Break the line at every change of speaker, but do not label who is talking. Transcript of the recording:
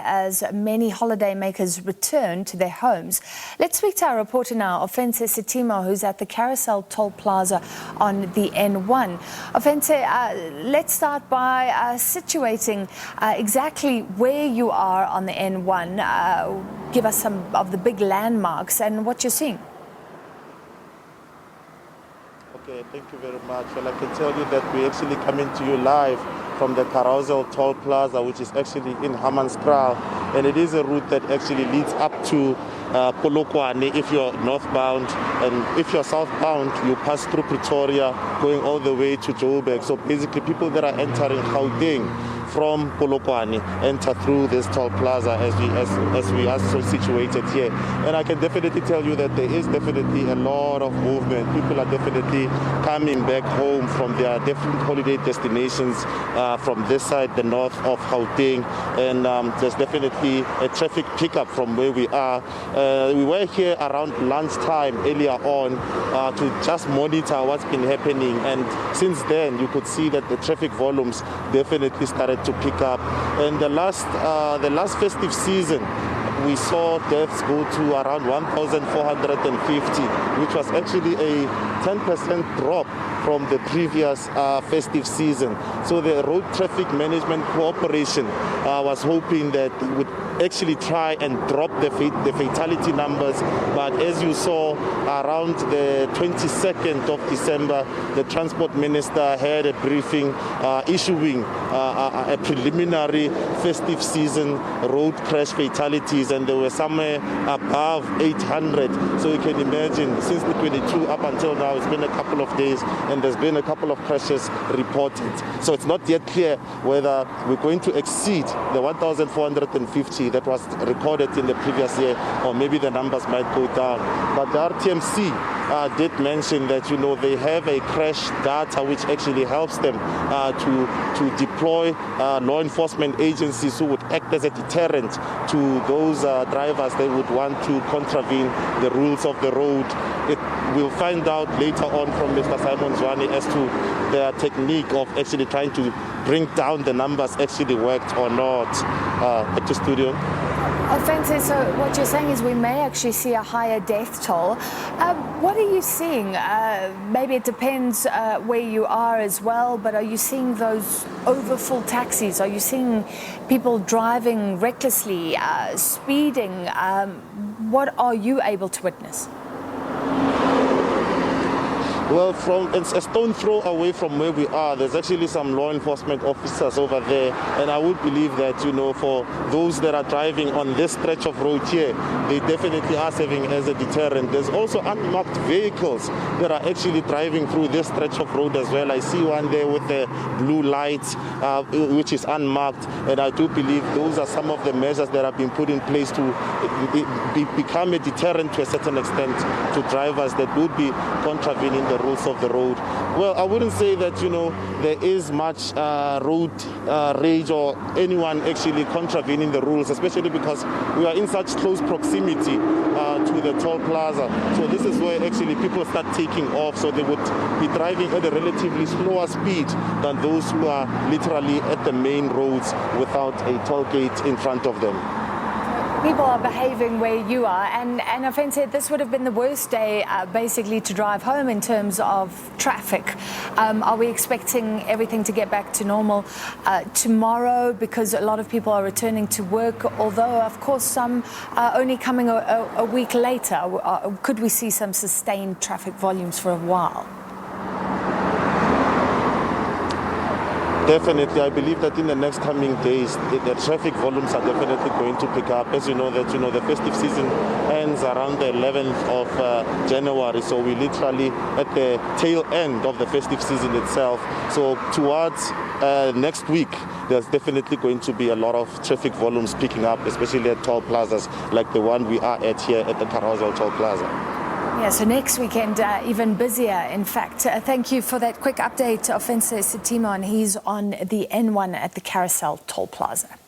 as many holidaymakers return to their homes. Let's speak to our reporter now, Ofentse Setimo, who's at the Carousel Toll Plaza on the N1. Ofentse, let's start by situating exactly where you are on the N1. Give us some of the big landmarks and what you're seeing.
Okay, thank you very much. Well, I can tell you that we're actually coming to you live from the Carousel Toll Plaza, which is actually in Hammanskraal, and it is a route that actually leads up to Polokwane if you're northbound, and if you're southbound, you pass through Pretoria, going all the way to Joburg. So basically, people that are entering Gauteng from Polokwane enter through this toll plaza as we are so situated here. And I can definitely tell you that there is definitely a lot of movement. People are definitely coming back home from their different holiday destinations from this side, the north of Gauteng, and there's definitely a traffic pickup from where we are. We were here around lunchtime earlier on to just monitor what's been happening, and since then you could see that the traffic volumes definitely started to pick up. And the last festive season, we saw deaths go to around 1,450, which was actually a 10% drop from the previous festive season. So the Road Traffic Management Corporation was hoping that it would actually try and drop the fatality numbers, but as you saw, around the 22nd of December, the Transport Minister had a briefing issuing a preliminary festive season road crash fatalities, and there were somewhere above 800. So you can imagine, since the 22 up until now, it's been a couple of days, and there's been a couple of crashes reported. So it's not yet clear whether we're going to exceed the 1,450 that was recorded in the previous year, or maybe the numbers might go down. But the RTMC did mention that, you know, they have a crash data which actually helps them to deploy law enforcement agencies who would act as a deterrent to those drivers that would want to contravene the rules of the road. We'll find out later on from Mr. Simon Zwane as to their technique of actually trying to bring down the numbers actually worked or not. Back to studio.
Ofentse, so what you're saying is we may actually see a higher death toll. What are you seeing? Maybe it depends where you are as well, but are you seeing those overfull taxis? Are you seeing people driving recklessly, speeding? What are you able to witness?
Well, from a stone throw away from where we are, there's actually some law enforcement officers over there, and I would believe that, you know, for those that are driving on this stretch of road here, they definitely are serving as a deterrent. There's also unmarked vehicles that are actually driving through this stretch of road as well. I see one there with the blue lights, which is unmarked, and I do believe those are some of the measures that have been put in place to become a deterrent to a certain extent to drivers that would be contravening the rules of the road. Well, I wouldn't say that, you know, there is much road rage or anyone actually contravening the rules, especially because we are in such close proximity to the toll plaza. So this is where actually people start taking off, so they would be driving at a relatively slower speed than those who are literally at the main roads without a toll gate in front of them.
People are behaving where you are, and Ofentse, this would have been the worst day basically to drive home in terms of traffic. Are we expecting everything to get back to normal tomorrow, because a lot of people are returning to work, although of course some are only coming a week later? Could we see some sustained traffic volumes for a while?
Definitely, I believe that in the next coming days, the traffic volumes are definitely going to pick up. As you know, the festive season ends around the 11th of January, so we're literally at the tail end of the festive season itself. So towards next week, there's definitely going to be a lot of traffic volumes picking up, especially at toll plazas like the one we are at here at the Carousel Toll Plaza.
Yeah, so next weekend, even busier, in fact. Thank you for that quick update, Ofentse Setimo, and he's on the N1 at the Carousel Toll Plaza.